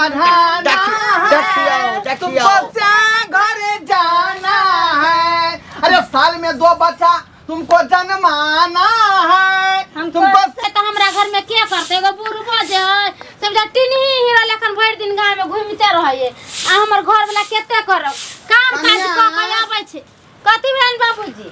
बढ़ाना है, तुमको घर जाना है। अरे साल में 2 बच्चा तुमको जन्माना है। तुमको से तो हमरा घर में क्या करते एगो बुढ़बो जे है सब टिनी हीरा लेखन भर दिन गांव में घूमते रहिए आ हमर घर वाला केते करब काम काज क के आबै छै कथि भेल बाबूजी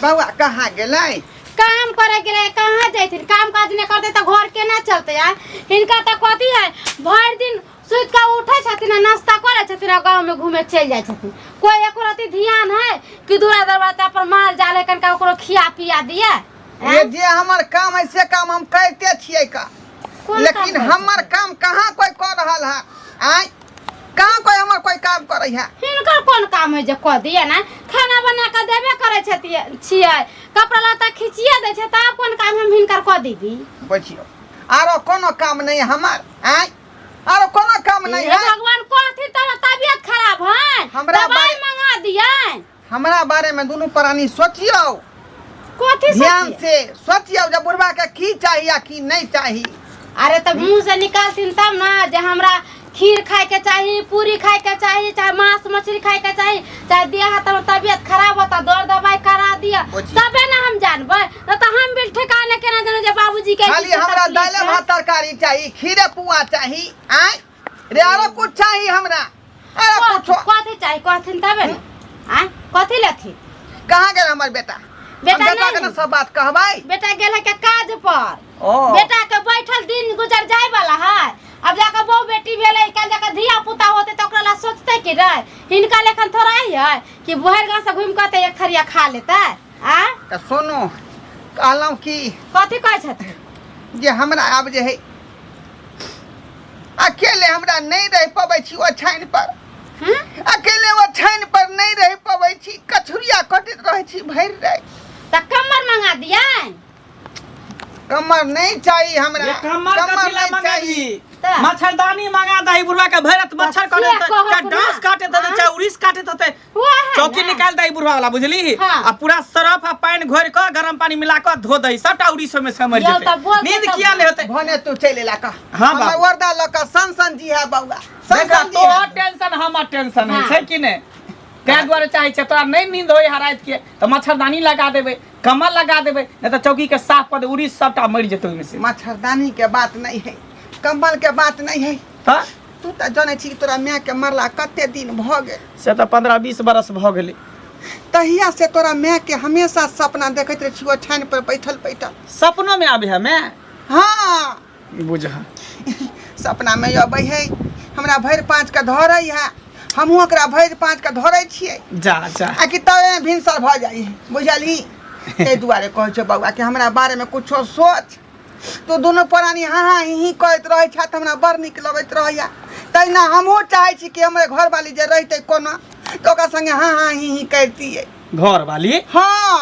बउआ कहाँ गेलै काम करे गेले कहाँ जैथिन काम काज ने करते तो घर केना चलते यार इनका तो कथि है भर दिन सुत के उठे छथिन नाश्ता करे छथिन गांव में घूमे चल जाय छथिन कोई एको रति ध्यान है कि दूरा दरवाजा पर माल जाले कनका ओकरो खिया पिया दिए ये जे हमर काम ऐसे काम हम करते छियै का लेकिन हमर काम कहाँ कोई कर रहल है आय कहाँ कोई हमर कोई काम करे है हिनकर कोन काम है जे क दिए ना खाना बना के देबे करे छियै कपड़ा लत्ता खिचिए दे छै त कोन काम हम हिनकर क देबी बुझियो आरो कोनो काम नहीं हमर आय आरो कोनो काम नहीं है भगवान कथि तोरा तबियत खराब है दवाई मंगा दिए हमरा बारे में दोनों प्राणी सोचियो कथि ध्यान से सोचियो जब बुढ़वा के की चाहिए या की नहीं चाहिए अरे तब मुंह से निकालतीन तब ना जे हमरा खीर खाए के चाहिए पूरी खाए के चाहिए चाहे मांस मछली खाए के चाहिए चाहे देह तबियत खराब होता दौड़ दवाई करा दिया तबे ना हम जानबे न त हम बिल ठिकाने केना जानो जे बाबूजी के खाली हमरा दाल भात तरकारी चाहिए खीर पुआ चाहिए आय रे आरो कुछ चाहिए हमरा अरे पूछो कथि चाहिए कथिन तबे ना आय कथि लेथि कहां गेल हमर बेटा बेटा के सब बात कहबै बेटा गेल है के काज पर ओ बेटा के बैठल दिन गुजर जाय वाला है अब जाकर बहु बेटी भेले कल जाकर धिया पुता होते तो ओकरा ला सोचते कि रे हिनका लेखन थोड़ा ही है कि बहर गांव से घूम के एक थरिया खा लेता आ त सुनो कहलौ कि कथि कहै छथिन जे हमरा आब जे है अकेले हमरा नहीं रह पबै छी ओ छाइन पर अकेले वो छाइन पर नहीं रह पबै छी कछुरिया कटैत रहै छी भर रे त कमर मंगा दिया कमर नहीं चाहिए हमरा कमर नहीं चाहिए मच्छरदानी मंगा दही बुढ़वा के भरत मच्छर काटे त डांस काटे त चाहे उरिस काटे त चौकी निकाल दही बुढ़वा वाला बुझली आ पूरा सरफ आ पानी घोर के गरम पानी मिला के धो दही सबटा उरिस में समझ जेते नींद किया ले होते भने तू चले ला का हां हमरा वरदा लका सन जी है बउआ सन तो टेंशन हमर टेंशन है छै कि ने तै द्वारा चाहे छै तोरा नहीं नींद होय हरात के त मच्छरदानी लगा देबे कमल लगा देबे नहीं तो चौकी के साफ कर दे उरिस सबटा मर जेते ओइ में से मच्छरदानी के बात नहीं है कमल के बात नहीं है तू त जाने छी तोरा माय के मरला कते दिन भ गेल से त 15-20 बरस भ गेलै तहिया से तोरा माय के हमेशा सपना देखैत रह छी ठान पर बैठल सपनों में आबे है मैं हां बुझ सपना में आबे है हमरा भर 5 के धरै है हमहु ओकरा भर 5 के धरै छियै जा आ कि तबे भिनसर भ जाई बुझली ए दुआरे कहै छ बउआ कि हमरा बारे में कुछो सोच तो दोनों प्राणी हाँ ही कहत रहे छ त हमरा बड़ निक लगैत रहया तैना हमहु चाहे छी कि हमरे घर वाली जे रहते कोना तो ओकरा संगे हाँ ही करतिए घर वाली हां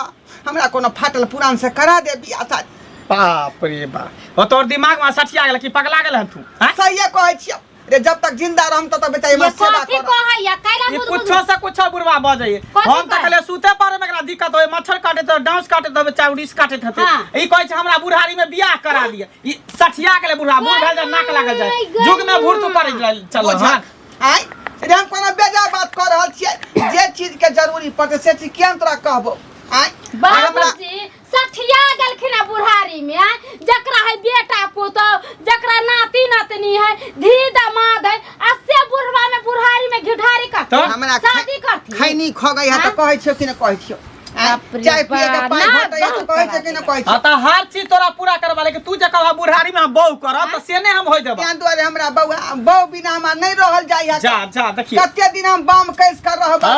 हमरा कोनो फाटल पुरान से करा दे बियाह शादी बाप रे बाप ओ तोर दिमाग में सठिया गेल कि पगला गेल तू सही कहै छी रे जब तक जिंदा रहम तब तक बेचारी मत सेवा कर कहैया कैला ये कुछो से कुछो बुढ़वा भ जाइए हम त कहले सूते पर में एकरा दिक्कत होय मच्छर काटे त डांस काटे त चाहे उड़ीस काटे हते ई कहै छै हमरा बुढ़ारी में बियाह करा दिए ई सठिया गेले बुढ़वा बूढ़ भेल जा नाक लागल जाय जुग में भूर तू पड़े चलो हां आइ रे हम कोनो बेजा बात कर रहल छियै जे चीज के जरूरी पड़े से चीज केन तोरा कहबो आइ बाबूजी सठिया गेलखिन बुढ़ारी में जकरा है बेटा पुतो जकरा नाती नातनी है धी दामाद है अस्से बुढ़वा में बुढ़ारी में घिढारी करते तो हमरा शादी करती खैनी ख गई है त कहै छियो कि न कहै छियो चाय पिए के पाई घटै त कहै छै कि न कहै छियो त हर चीज तोरा पूरा करवा ले कि तू जे कहबा बुढ़ारी में हम बहु करब त से ने हम होय देबा त्या दुआरे हमरा बौ बिना हमरा नहीं रहल जाय है जा देखिए कते दिन हम बाम कैस कर रहब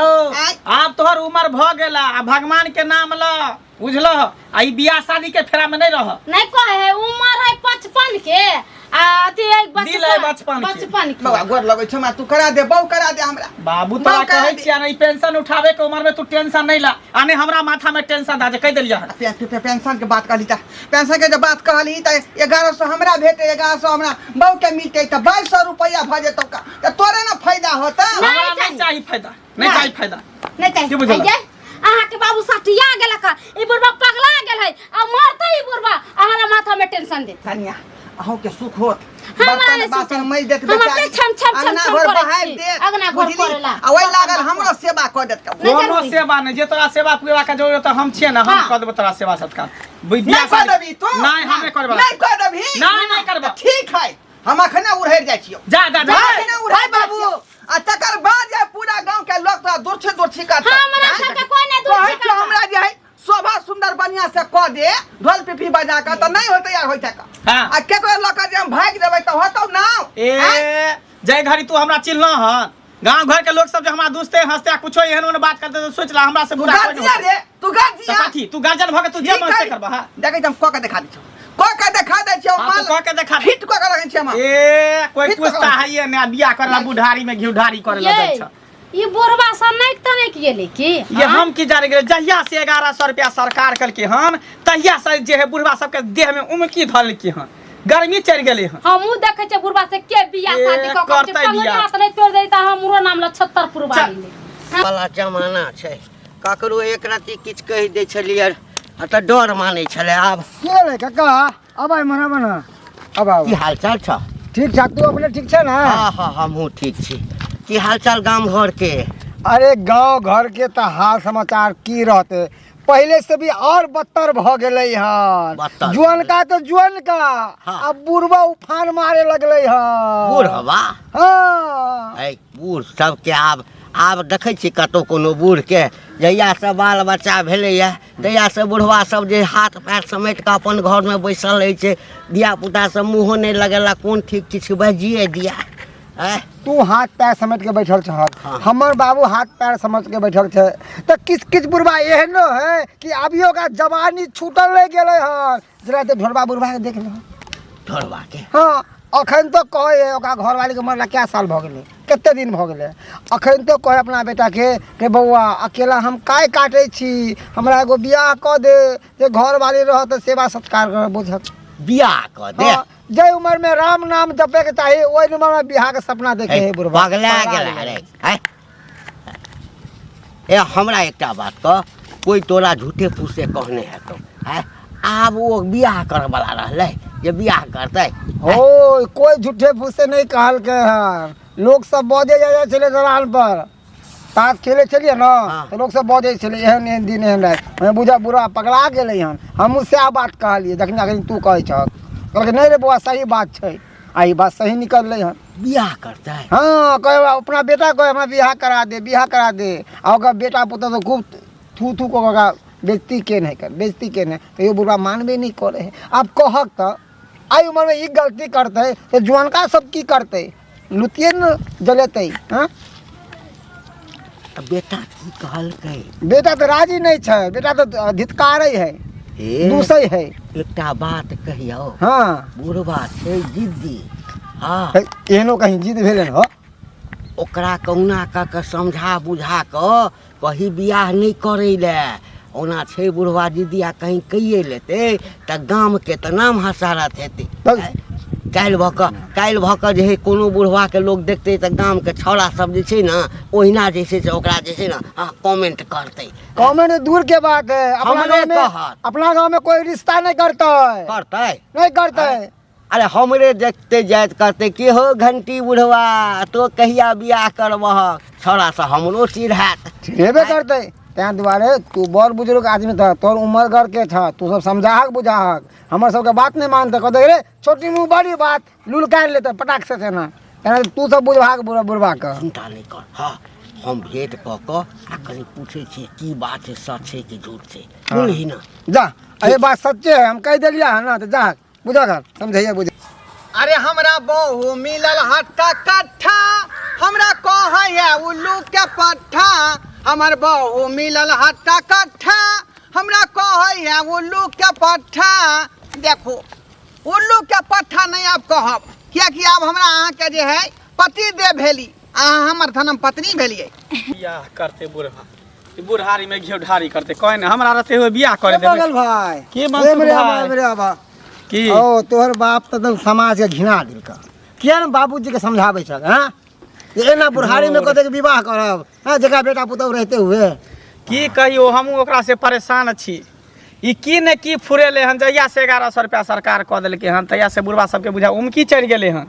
आप तोहर उम्र भ गेला आ भगवान के नाम ल बुझलो आई बियाह शादी के फेरा में नहीं रह नहीं कहे है उम्र है 55 के अति एक बचपन के बाबा गोर लगै छ तू करा दे बहु करा दे हमरा बाबू तोरा कहै छिया नहीं पेंशन उठावे के उम्र में तू टेंशन नहीं ला आने हमरा माथा में टेंशन दा जे कह देलिया पेंशन के बात कहली त पेंशन के जब बात कहली त 1100 हमरा भेटे 1100 हमरा बहु के मिलते त 2200 रुपया भ जेतौ का त तोरे ना फायदा होता हमरा नहीं चाहिए फायदा नहीं चाहिए अहाँ के बाबू सटिया गेल का ई बुढ़वा पगला गेल है आ मरते ई बुढ़वा अहाँ माथा में टेंशन दे कन्या अहो के सुख होत बर्तन बासन मई देत हमर छम छम छम अंगना छम घर करे बहार छी। दे अगना घर करेला आ ओइ लागल हमरो सेवा क देत कोनो सेवा नहीं जे तोरा सेवा पूरा के जरूरत हम छिए ना हम कर देब तोरा सेवा सत्कार नहीं कर देबी तू नहीं हमें करबा नहीं कर देबी नहीं करबा ठीक है हम अखने उड़हर जाइ छियो जा जा जा अखने उड़हर बाबू आ तकर बाद जे पूरा गांव के लोग तोरा दूरछी करता हमरा सबके कोई नहीं दूर कहै हमरा जे है शोभा सुंदर बढ़िया से क दे ढोल पिपी बजा के त नहीं होतै यार होतै का हां आ केकरो लक जे हम भाग देबै त होतौ ना ए जय घड़ी तू हमरा चिल्ला हन गांव घर के लोग सब जे हमरा दोस्ते हंसते कुछो एहन ओन बात करते तो सोच ला हमरा से बुरा कोई गाजिया रे तू गाजिया काठी तू गार्जन भ के तू जे मन से करबा हां देखै हम क के दिखा दै छी क के दिखा दै छी हां तू क के दिखा फिट क के रखै छी हम ए कोई पूछता है ये ना बियाह करला बुढ़ारी में घिउढारी करे ला जाय छ ये बोरबा सन नहीं त नहीं किएले की ये हम की जाने गेले जहिया से 1100 रुपया सरकार कल के हम तहिया से जे है बुढ़वा सब के देह में उमकी धल के हम गर्मी चढ़ गेले हैं हमहू देखे छे बुढ़बा से के बियाह शादी क के करतै बियाह। हाथ नहीं तोड़ देता हमरो नाम ल 76 पुरवारी ले वाला जमाना छै ककरो एक रति किछ कहि दै छलियै आ त डर मानै छले आब के रे काका अब आइ मना बना अब आओ की हाल चाल छ ठीक ठाक तू अपने ठीक छै ना हां हमहू ठीक छी की हाल चाल गाम घर के अरे गांव घर के त हाल समाचार की रहते पहले से भी और बदतर भ गेलै हन बदतर जुअन का तो जुअन का हाँ। अब बुढ़वा उफान मारे लगलै हन बूढ़ हवा हां ऐ बूढ़ सबके आब देखै छी कतौ कोनो बूढ़ के जहिया से बाल बच्चा भेलैया तहिया से बुढ़वा सब जे हाथ पैर समेट के अपन घर में बैसल रहै छै धिया पुता सब मुँहो नहीं लगेला कोन ठीक किछ बजिए दिया तू हाथ पैर समेट के बैठल छ हाँ। हमर बाबू हाथ पैर समेट के बैठल छै त किछ बुढ़वा एहनो है कि अभियो का जवानी छूटल नहीं गेलै हन जरा ते ढोलबा बुढ़वा के देख ल ढोलबा के हाँ अखन तो कहे ओकरा घरवाली के मरला क्या साल भ गेलै कते दिन भ गेलै अखन तो कहे अपना बेटा के बौआ अकेला हम काय काटे छी हमरा एगो बियाह क दे जे घरवाली रह त सेवा सत्कार कर बुझत बियाह क दे हाँ, जय उम्र में राम नाम जपे के चाहिए ओइ उम्र में बियाह के सपना देखे है बुढ़वा पगला गेला रे हैं ए हमरा एकटा बात क कोई तोरा झूठे फूसे कहने है तो हैं आब वो बियाह करे वाला रहले जे बियाह करतै ओ कोई झूठे फूसे नहीं कहल के हन लोग सब बजे जाय चले दलान पर ताश खेले चलिए ना हाँ। तो लोग सब बजे चले एहन एहन दिन एहन रात मैं बुझा बुढ़वा पगला गेलै हन हमहू से बात कहलिए जखन अखन तू कहै छ कहलकै नहीं रे बौआ सही बात छै आ ई बात सही निकललै हन बियाह करतै हाँ कहे अपना बेटा को हमरा बियाह करा दे आ ओकर बेटा पुता तो खूब थू थू को बेइज्जती के नहीं कर बेइज्जती के नहीं तो ये बुढ़वा मानबे नहीं करे है आप कहक तो आई उम्र में ये गलती करते तो जुआनका सब की करते लुतिए न जलेते हाँ बेटा की कहलकै बेटा तो राजी नहीं छै बेटा तो धित्कारे है दूसै है एकटा बात कहियो हाँ बुढ़वा छै जिद्दी हाँ एहनो कहीं जिद भेलै हो ओकरा कहुना कऽ समझा बुझा कऽ कहीं बियाह नहीं करे ले ओना छै बुढ़वा जिद्दिया कहीं कहिए लेते तऽ गाम के तऽ नाम हसारत हेतै काल्हि भऽ कऽ जे है कोनो बुढ़वा के लोग देखते तऽ गाम के छौड़ा सब जे छै ने ओहिना जे छै से ओकरा जे छै ने कमेंट करतै कमेंट दूर के बात है अपना गाँव में कोई रिश्ता नहीं करते नहीं करते अरे हमरे देखते जाइत करते के हो घंटी बुढ़वा तो कहिया बियाह करबह छौड़ा से हमरो चिढ़ात चिढ़ेबे करते तैं दुआरे तू बड़ बुजुर्ग आदमी था तोर उम्र घर के था तू सब समझाहक बुझाहक हमर सबके बात नहीं मानते कहते रे छोटी मुँह बड़ी बात लूल काट लेते पटाख से ना तू सब बुझाहक बुढ़वा के चिंता नहीं कर हाँ हम भेंट कऽ आ कहीं पूछे छियै की बात है सच है कि झूठ छै बोलही ना जा अरे बात सच्चे है हम कह दिलिया है ना तो जा बुझा कर समझिए बुझ अरे हमरा बहु मिलल हट्टा कट्ठा हमरा कहैया उल्लू के पट्ठा हमर बहु मिलल हट्टा कट्ठा हमरा कहैया उल्लू के पट्ठा देखो उल्लू के पट्ठा नहीं आप कहब कियाकि आब हमरा अहाँ के जे है पति दे भेली अहाँ हमर धर्म पत्नी भेलिए बियाह करते बुढ़वा बुढ़ारी में घिउढारी करते कहे ना हमरा रहते हुए बियाह करे देबे बगल भाई के मनसुख भाई मेरे बाबा की ओ तोहर बाप तो समाज के घिना दिल का किया न बाबूजी के समझावे छ हां ये ना बुढ़ारी में कहते विवाह करब हां जगह बेटा पुतौ रहते हुए की कहियो हम ओकरा से परेशान छी ई की ने की फुरेले हन जहिया से 1100 रुपया सरकार कऽ देलकै हन तहिया से बुढ़वा सबके बुझा उमकी चढ़ि गेलै हन।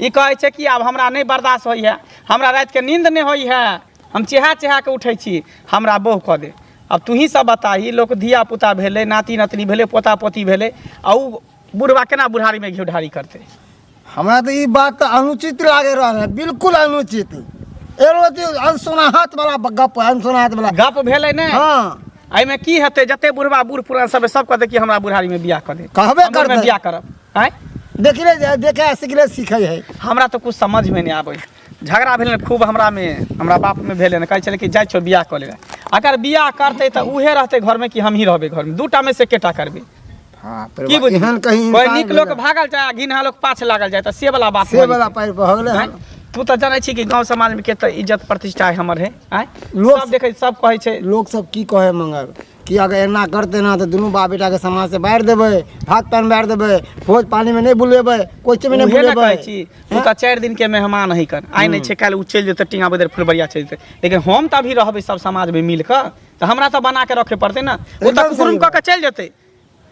ई कहै छै कि आब हमरा नहीं बर्दाश्त होई है, हमरा रात के नींद नहीं होई है, हम चेहा चेहा के उठै छी, हमरा बोह कऽ दे। अब तू ही सब बता, ई लोग धिया पुता भेले, नाती नतनी भेले, पोता पोती भेले, आ उ बुढ़वा केना बुढ़ारी में घी ढारी करते। हमरा तो ये बात तो अनुचित लागे रहा है, बिल्कुल अनुचित। अनसुनाहत वाला गप, अनसुनाहत वाला गप भेलै ने। हाँ एहि में की हेतै, जते बुढ़वा बूढ़ पुरान सब कहते कि हमरा बुढ़ारी में बियाह कर दे, कहबे हमरो में करतै। बियाह करब। आँय देखले देखे सीखले सीखे है। हमरा तो कुछ समझ में नहीं आबै। झगड़ा भेल खूब हमरा में, हमरा बाप में भेले ने, कहै छलै कि जाइ छो बियाह कऽ ले। अगर बियाह करतै तऽ उहे रहतै घर में कि हम ही रहबै घर में, दूटा में से केटा करबै। हाँ की बुझी, कहीं कोई नीक लोग भागल जाए, घिनहा लोग पाछ लागल जाए, तऽ से वाला बात से वाला पैर पर हो गेलै। आँय? तू तो जानै छी कि गांव समाज में केते इज्जत प्रतिष्ठा है हमर है। आँय लोग सब देखै, सब कहै छै लोग सब की कहे मंगल कि अगर एना करते ना तो दुनू बाप बेटा के समाज से बाहर देबै, भात पान बाहर देबै, भोज पानी में नहीं बुलेबै, कोई चीज में नहीं उहे ने बुलेबै। कहै छी, तू तऽ 4 दिन के मेहमान है कर, आइ नहीं छै काल्हि उ चलि जेतै टिंगा बदर फुलबरिया चलि जेतै, लेकिन हम तऽ अभी रहबै सब समाज में मिल कऽ, तऽ हमरा तऽ बना के रखे पड़तै ना। ओ तऽ कुकुरुम कऽ के चलि जेतै,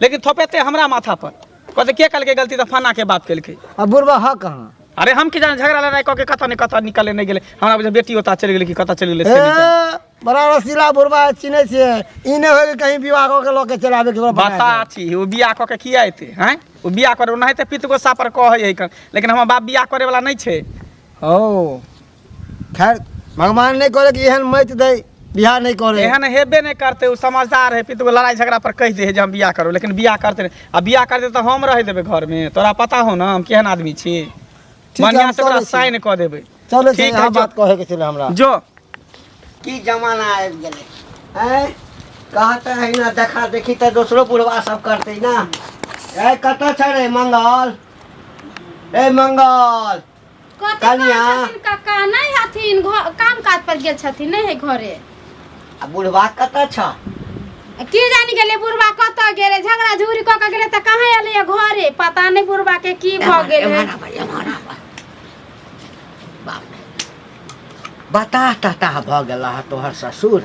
लेकिन थोपेतै हमरा माथा पर, कहते के कल के गलती तऽ फना के बाप केलकै। अब बुढ़वा है कहाँ? अरे हम की जाने, झगड़ा लड़ाई कऽ के कतऽ निकले नहीं गेले, हमरा बुझे बेटी ओता चलि गेले कि कतऽ चलि गेले से नहीं जाने। बड़ा रसीला बुढ़वा चिन्है छियै, ई नहीं हो कहीं विवाह कऽ के लऽ के चलाबे के बता छी ओ बियाह कऽ के किया एतै। हैं ओ बियाह करे ओनाहिते पित गोसा पर कहै है, लेकिन हमर बाप बियाह करे वाला नहीं छै। ओ खैर भगवान नहीं करे कि एहन मत दे बियाह नहीं करे। एहन हेबे नहीं करते, वो समझदार है, पित गो लड़ाई झगड़ा पर कह दे है जे हम बियाह करो, लेकिन बियाह करते नहीं। अब बियाह करते तो हम रह देबे घर में, तोरा पता हो ना हम केहन आदमी छी। बढ़िया से ओकरा साइन कऽ देबै। चलो ठीक यहाँ है, बात कहे के चले हमरा जो की जमाना आबि गेलै हैं, कहते है ना देखा देखी तो दूसरो बुढ़वा सब करते ना। ए कतऽ छै रे मंगल, ए मंगल कनिया। काका नहीं हथिन, काम काज पर गेल छथिन, नहीं है घरे। आ बुढ़वा कतऽ छ? की जानी गेले बुढ़वा कतऽ गेले, झगड़ा झूरी कऽ के गेले तऽ कहाँ एलै घरे, पता नहीं बुढ़वा के की भऽ गेल है। बता तता भऽ गेल तोहर ससुर।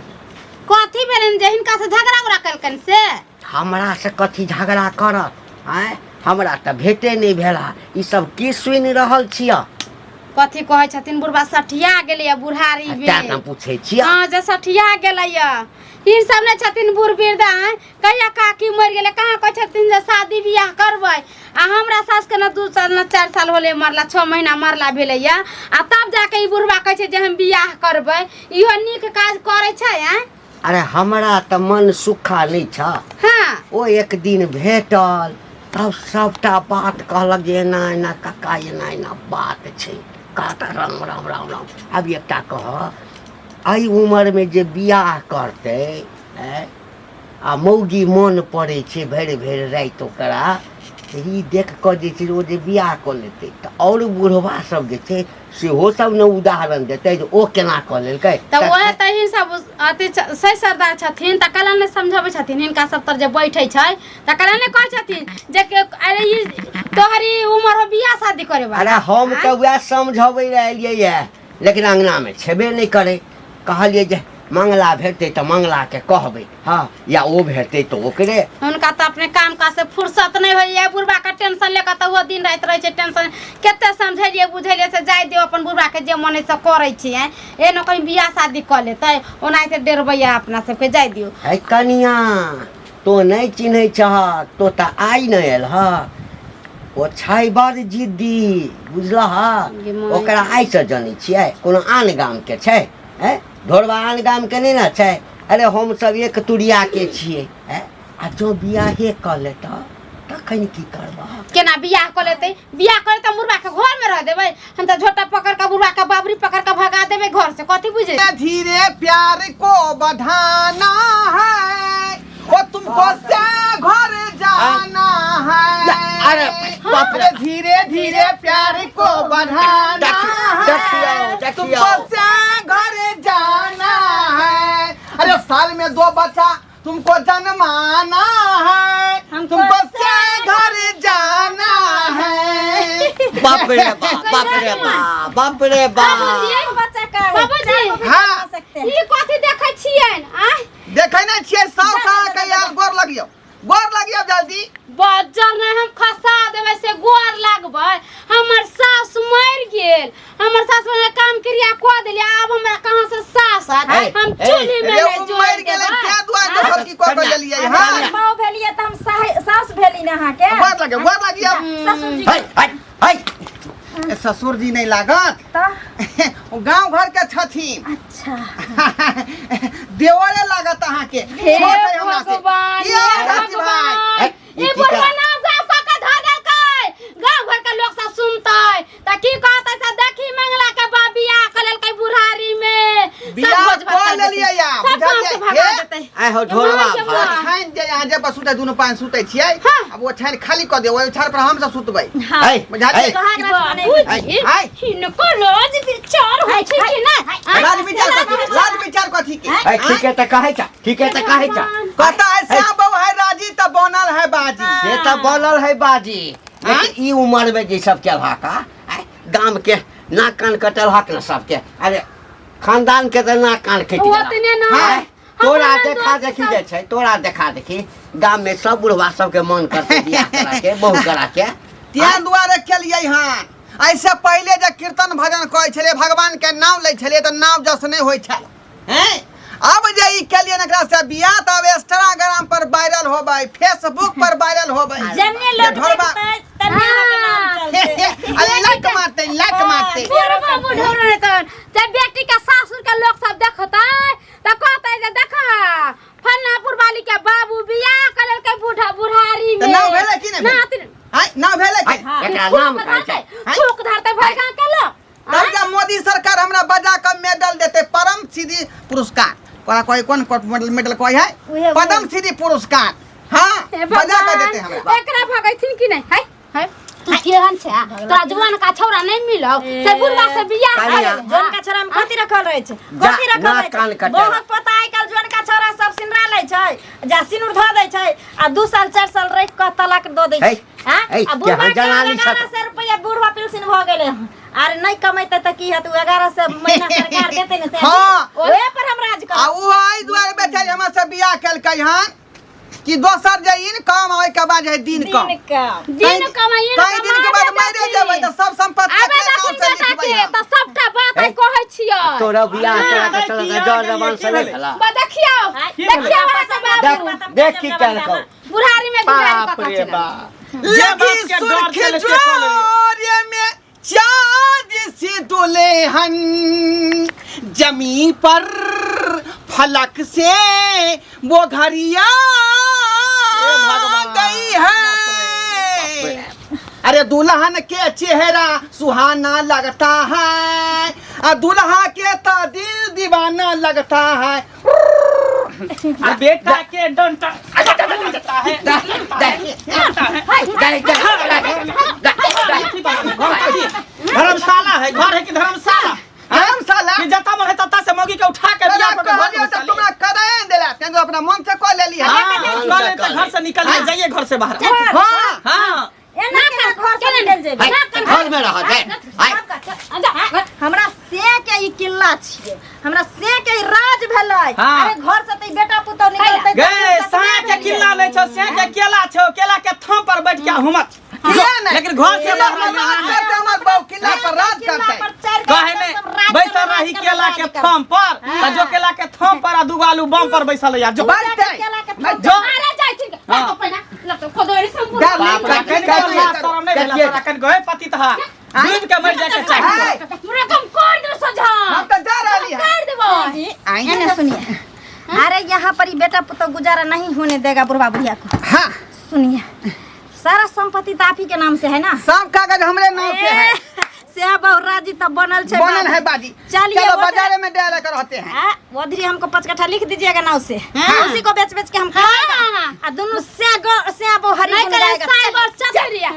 कथी भेलन जे हिनका से झगड़ा उगड़ा कलकन से? हमरा से कथी झगड़ा करत? आँय हमरा तऽ भेटे नहीं भेला, ई सब की सुनि रहल छियै? कथी कहै छथिन बुढ़वा सठिया गेलै बुढ़ारी में। तेँ तऽ पूछै छियै। हाँ जे सठिया गेलै इन सब ने छथिन बूढ़ वृद्धा, कहिया काकी मर गेले, कहाँ कहै छथिन जे शादी बियाह करबै, आ हमरा सास के न 2 साल न 4 साल होले मरला, 6 महीना मरला भेलै आ तब जाके ई बुढ़वा कहै छै जे हम बियाह करबै। इहो नीक काज करै छै। अरे हमरा तऽ मन सुखा नहीं छ। हाँ ओ एक दिन भेटल तब सबटा बात कहलक जे एना एना काका एना एना बात छै। कहता राम राम राम राम। अब एकटा कह, एहि उम्र में जे बियाह करते आ मौगी मन पड़े छै भरि भरि राति ओकरा, ई देख कऽ जे छै ओ जे बियाह कऽ लेतै तऽ और बुढ़वा सब जे छै सेहो सब ने उदाहरण देतै जे ओ केना कऽ लेलकै। तऽ ओहे तऽ हिन सब अति सही सरदार छथिन, तऽ कलन ने समझाबै छथिन हिनका सब तर जे बैठे छै, तऽ कलन ने कहै छथिन जे अरे ई तोहरी उम्र हो बियाह शादी करे वाला। अरे हम तऽ वएह समझबै रह एलियै ये, लेकिन अंगना में छेबे नहीं करे। कहलिए जे मंगला भेटते तो मंगला के कहबै, हाँ या ओ भेटते तो ओकरे। उनका तो अपने काम काज से फुर्सत नहीं होइए, बुढ़वा का टेंशन लेकर तो वो दिन रात रहे टेंशन। केते समझेलिए बुझेलिए से जाय दियो अपन बुढ़वा के जे मन से करे छिए, ए न कहीं बियाह शादी कर लेते ओनाइते डेरबैया अपना सबके जाय दियो। है कनिया तो नहीं चिन्है छह, तो त आई नहीं एल ह, ओ छै बड़ जिद्दी बुझलह। ओकरा आई से जानै छियै, कोनो आन गाम के छै, ढोरबा आन गाम के नहीं ना छै। अरे हम सब एक तुरिया के छियै, आ जो बियाहे कर लेता तखन की करबा? केना बियाह कर लेते? बियाह करे त बुढ़वा के घर में रह देबै, हम त झोटा पकड़ के बुढ़वा के बाबरी पकड़ के भगा देबै घर से। कथी बुझे? धीरे प्यार को बढ़ाना है, वो तुमको से घर जाना है। अरे बाप रे, धीरे धीरे प्यार को बढ़ाना है, तुमको से घर जाना है। अरे साल में 2 बच्चा तुमको जन्माना है, तुमको से घर जाना है। बाप रे बाप, बाप रे बाप, बाप रे बाप। बाबूजी हाँ ई कथी देखै छियन? आ देखै नै छियै साउ साल के यार गोर लगियो, गोर लगी अब जल्दी। बजर नहीं हम खसा देवे से गोर लागबै। हमर सास मर गेल, हमर सास में काम क्रिया को देली, अब हमरा कहां से सास आत? हम चूल्ही में रे ले वो मर गेले क्या दुआ के सब की को देलिए। हां माँ भेलिए त हम सास भेली न अहाँ के। गोर लगी अब। ससुर जी ए, ससुर जी नहीं लागत त वो गांव घर के छथिन। अच्छा देवरे लागत अहाँ के। हे छोट है हमरा से। भगवान, किया हे जाती भाई? भगवान। ई बुढ़वा नाम गांव का धर देलकै, गांव घर के लोग सब सुनतै त की कहतै से देखी मंगला के बा बियाह करल के बुढ़ारी में बियाह कर लेलिए या बुझलिए। आइ हो ढोलवा छान जे यहाँ जे सुते दुनु पान सुते छियै। अब वो छान खाली क दे, ओइ छान पर हम सब सुतबै। बुझाली हाय हिनको रोज विचार होइ छै कि नै? राज विचार कथी के? ठीक है त कहै छ, ठीक है त कहै छ। कहता है श्याम बाबू है राजी त बनल है बाजी। से त बोलल है बाजी, लेकिन ई उम्र में जे सब के भाका गांव के नाक कान कटल हक न सबके। अरे खानदान के त नाक कान कटि गेल। ओतने ना तोरा देखा देखी जे छै, तोरा देखा देखी गांव में सब बुढ़वा सब के मन करते बियाह करा के बहू करा के। त्यां दुआरे केलियै हां। ऐसे पहले जे कीर्तन भजन कहै छले, भगवान के नाम लै छले त नाम जस नहीं होइ छल। हैं अब जे ई केलियै एकरा से बियाह त अब इंस्टाग्राम पर वायरल होबै, फेसबुक पर वायरल होबै। जन्ने लोग ढोलबा तन्ने के नाम चलते। अरे लाइक मारते बुढ़वा बुढ़ौर ने त जब बेटी के सासुर के लोग सब देखतै त कहतै जे देखा फलनापुर वाली के बाबू बियाह करल के बूढ़ा बुढ़ारी में। त नाम भेलै कि नहीं? हां नाम भेलै कि? एकरा नाम कहै छै। थूक धरते भगा के लो। तब जब मोदी सरकार हमरा बजा के मेडल देते, परम सिद्धि पुरस्कार। कोई कौन मेडल कोई है? पद्म सिद्धि पुरस्कार। हां बजा के देते हमरा। एकरा भगैथिन कि नहीं? है है तू केहन छै? तोरा जवान का छौरा नहीं मिलौ से बुढ़वा से बियाह कर। जोन का छोरा में कथी रखल रहे छै? कथी रखल रहे छै? बहुत पता है कल जोन का छोरा सब सिनरा लै छै, जा सिनुर ध दै छै आ 2 साल 4 साल रह के तलाक द दै छै। हां आ बुढ़वा के 1100 रुपया बुढ़वा पेंशन भ गेले। अरे नहीं कमाइते त की हतु 1100 महीना सरकार देते न से। हां ओए पर हम राज कर। आ उ आई दुआरे बेचारी हमरा से बियाह केलकै हन कि दोसर जे इनकम ओइ के बाद है दिन कम। दिन कमाइए कई दिन के बाद मरे जेबै त सब संपत्ति आबे अपने नाम से बेटा लिखबै। के त सबटा बात आई कहै छियै। तोरा बियाह करा के चला जा जर जवान से नहीं भला। बा देखियो वाला सब बाबू देख की कहलकौ। बुढ़ारी में बिगाड़ी बाप रे कथा बाप। ये बात के डर चले से जोरिया में चाँद से दुल्हन जमी पर फलक से वो घड़िया गई है। अरे दुल्हन के चेहरा सुहाना लगता है, दुल्हा के तो दिल दीवाना लगता है। बेटा के डंटा लगता है। धर्मशाला है, घर है कि धर्मशाला? धर्मशाला कि जता मन है तता से मौगी के उठा के बियाह करके घर में चली। तुमरा करे देला तें अपना मन से कह लेली है। हां घर से निकल जाइए, घर से बाहर। हां हां एना कर घर से निकल जेबे। घर में रह दे। हमरा से के ई किल्ला छिए, हमरा से के राज भेलै। हाँ। अरे घर से त बेटा पुतौ निकलतै। गे साया के किल्ला नहीं छो, से के केला छो, केला के थम पर बैठ के हुमत। लेकिन घर से बाहर करते हमर बहु किला पर राज करते। कहे ने बैसल रही केला के थम पर, त जो केला के थम पर आ दुगो आलू बम पर बैसल या जो बैठते जो अरे जाय छिन तो पहिना लतो खोदोरी संपूर्ण बाप रे शरम नहीं भेला तोरा कन गए पति तहा डूब के मर जाए के चाहिए। पूरा कम कर दे सजा हम तो जा रहली है। कर देबो। एने सुनिए, अरे यहाँ पर ही बेटा पुतौ गुजारा नहीं होने देगा बुढ़वा बुढ़िया को। हां सुनिए, सारा संपत्ति तो आप ही के नाम से है ना? सब कागज हमरे नाम से है। से बहुराजी तो बनल छे। बनल है बाजी। चलिए चलो बाजार में डाल कर रहते हैं। वधरी हमको 5 कट्ठा लिख दीजिएगा नाव से। उसी को बेच बेच के हम खाएगा। दोनों से बहु हरी नहीं करे साइबर चतरिया